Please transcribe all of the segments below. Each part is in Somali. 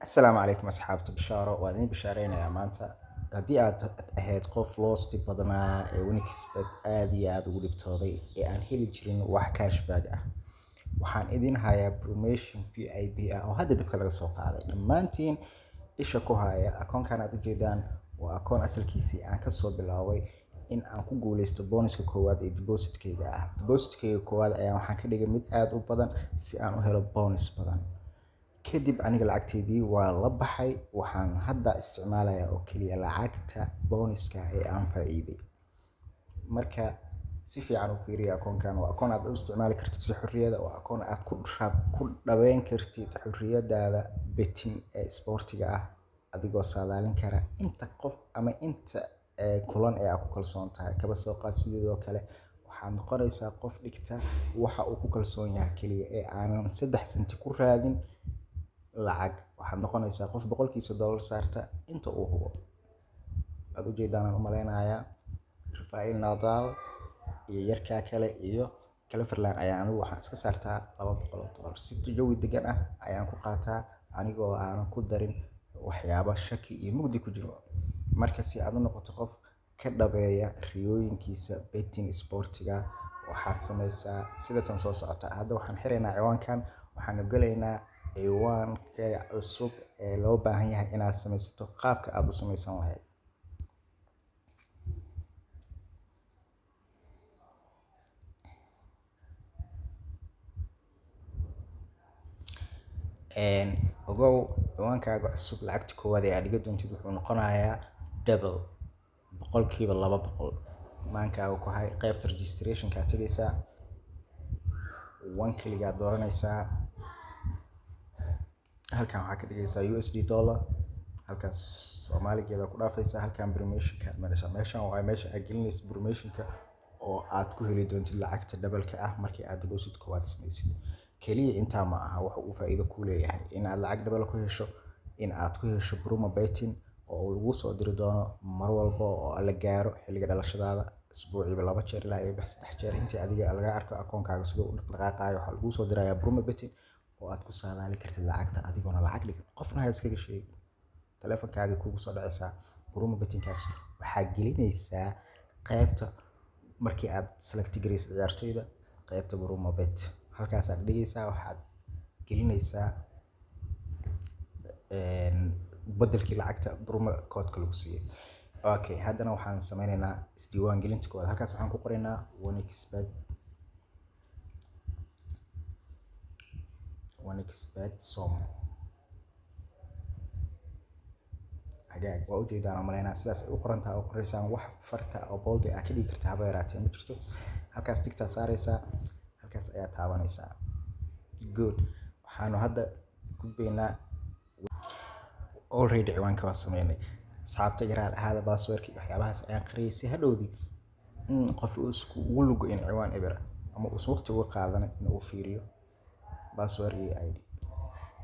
Asalaamu calaykum asxaabta bishaaro waa idin bishaareynaya maanta haddii aad ahayd qof loosti badnaa ee Winnexpet aad iyo aad ugu dhibtooday ee aan heli jirin wax cashback ah waxaan idin hayaa promotion VIP ah oo hadda dibka laga soo qaaday dhammaantiin isha ku haya akoonkan aad ujeedaan waa akoon asalkiisii aan kasoo bilaabay in aan ku guuleysto bonuska koowaad ee depositkayga ah. Depositkayga koowaad ayaa waxaan ka dhigay mid aad u badan si aan u helo bonus badan. Kadib aniga lacagteydii waa la baxay waxaan hadda isticmaalayaa oo keliya lacagta bonuska ee aan faa'iiday. Marka si fiican u fiiriya akoonkan waa akoon aad u isticmaali kartid si xorriyada waa akoon aad ku dhaweyn kartid xorriyadaada betting ee sportiga ah adigoo saadaalin kara inta qof ama inta kulan ee aad ku kalsoon tahay kaba soo qaad sidoo kale waxaad noqonaysaa qof dhigta waxa uu ku kalsoon yahay keliya ee aanan 3 senti ku raadin lacag waxaad noqonaysaa qof boqolkiisa dollar saarta inta uu hubo. Aad u jeedaan u maleynayaa Rafael Nadal iyo yarka kale iyo Cleveland ayaa anigu waxaan iska saartaa $200 si jawi degan ah ayaan ku qaataa anigoo aanan ku darin waxyaabo shaki iyo mugdi ku jiro. Marka si aad u noqoto qof ka dhabeeya riyooyinkiisa betting sportiga waxaad sameysaa sida tan soo socota. Hadda waxaan xireynaa ciwaankan waxaan galaynaa ciwaanka cusub ee loo baahan yahay inaad sameysato qaabka aad u sameysan lahayd. Ogow ciwaankaaga cusub lacagta koowaad ee aad dhiga doontid wuxuu noqonayaa double boqolkiiba 200. maankaaga ku hay qaybta registrationka tagaysaa one kliga dooranaysaa halkan waxaa ka dhigaysaa USD dollar halkaas Soomaaligeeda ku dhaafaysaa halkan promotionka maraysa meeshan waa meesha aad gelinayso promotionka oo aad ku heli doontid lacagta double-ka ah markii aad deposit koowaad sameysid. Kaliya intaa ma aha waxa uu faa'iido ku leeyahay in aad lacag double ku hesho in aad ku hesho promo betting oo lagu soo diri doono mar walba oo la gaaro xilliga dhalashadaada isbuuciiba 2 jeer ilaa iyo 3 jeer intii adiga laga arko akoonkaaga sidoo u dhaqaaqayo waxa lagu soo dirayaa promo betting oo aad ku saadaali kartid lacagta adigoona lacag dhigin qofna ha iskaga sheegin taleefankaaga kugu soo dhacaysaa promo betting-kaas waxaa gelinaysaa qaybta markii aad select gareysid ciyaartoyda qaybta promo bet halkaas aad dhigaysaa waxaad gelinaysaa bedelkii lacagta promo code-ka lagu siiyay. Okay haddana waxaan sameynaynaa isdiiwaan gelinta koowaad halkaas waxaan ku qoraynaa Winnexpet som hagaag waa ujeedaan oo maleynaa sidaas ay u qorantahay oo qoraysaan wax farta oo bold ah ka dhigi karta haba yaraatee ma jirto. Halkaas tigta saaraysaa halkaas ayaa taabanaysaa good. waxaanu hadda gudbaynaa already ciwaanka waa sameynay asxaabta yaraad ahaada passwordkii waxyaabahaas ayaan qariyay si hadhowdii qof uu ugu lugo in ciwaan eber ama uu waqti uga qaadan in uu fiiriyo password iyo ID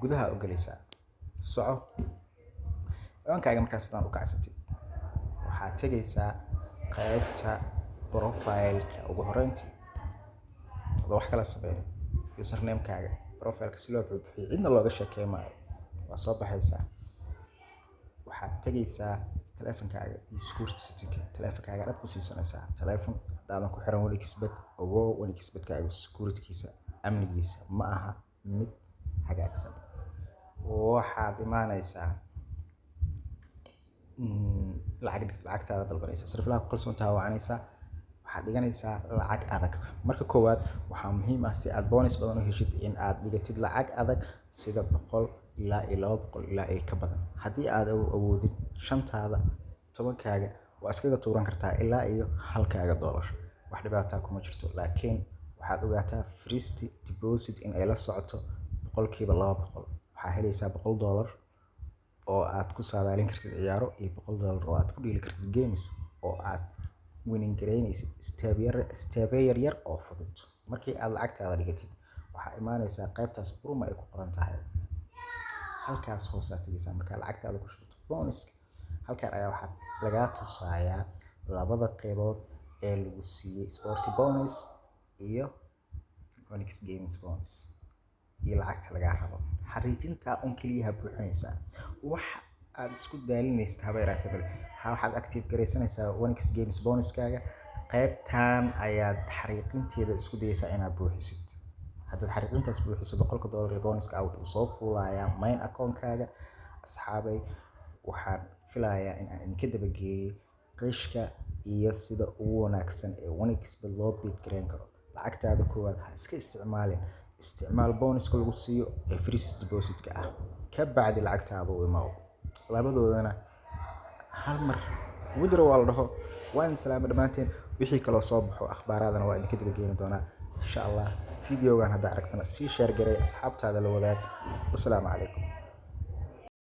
gudaha u galaysaa soco ciwaankaaga markaas sidaan u kacsatid waxaad tegaysaa qaybta profile-ka ugu horreyntii wax kala sameeyo username-kaaga profile-ka si loo buuxiyo cidna looga sheekeymayo waa soo baxaysaa waxaad tegaysaa taleefankaaga iyo security setting-ka taleefankaaga dhab ku siisanaysaa taleefan hadaadan ku xiran Winnexpet ogow Winnexpet-kaaga security-kiisa amnigiisa ma aha mid hagaagsan. Waxaad imaanaysaa lacagtaada dalbanaysaa sariflaha ku kalsoon tahay wacanaysaa waxaad dhiganaysaa lacag adag. Marka koowaad waxaa muhiim ah si aad bonus badan u heshid in aad dhigatid lacag adag sida 100 ilaa iyo 200 ilaa iyo ka badan. Haddii aad awoodid 5taada 10kaaga waa iskaga tuuran kartaa ilaa iyo halkaaga dollar wax dhibaato kuma jirto laakiin waxaad ogaataa first deposit in ay la socoto boqolkiiba 200 waxaa helaysaa $100 oo aad ku saadaalin kartid ciyaaro iyo $100 oo aad ku dhiili kartid games oo aad winning gareynaysid step yar oo fudud. Markii aad lacagtaada dhigatid waxaa imaanaysaa qaybtaas promo ay ku qoran tahay halkaas hoos aad tegaysaa markaa lacagtaada ku shubto bonus halkaan ayaa waxaa lagaa tusayaa labada qaybood ee lagu siiyay sporty bonus iyo Onyx Games bonus iyo lacagta lagaa rabo. Xariijinta un keliya buuxinaysaa wax aad isku daalinaysid haba yaraatee bale. Waxaad active garaysanaysaa Onyx Games bonuskaaga, qaybtan ayaad xariiqinteeda isku dayaysaa inaad buuxisid. haddaad xariiqintaas buuxiso $100 ee bonuska wuxuu soo fuulayaa main account-kaaga. Asxaabay, waxaan filayaa in aan idinka dabageeyay qishka iyo sida ugu wanaagsan ee Onyx loo bid gareyn karo. lacagtaada koowaad ha iska isticmaalin, isticmaal bonuska lagu siiyo ee free deposit-ka ah, ka bacdi lacagtaada u imaw. labadoodana hal mar withdraw waa la dhaho. waan salaamo dhammaanteen. wixii kaloo soo baxo akhbaaraadana waa idinka dabageeni doonaa insha Allah. videogan haddaa aragtana sii share garee, asxaabtaada la wadaag. Wassalaamu calaykum.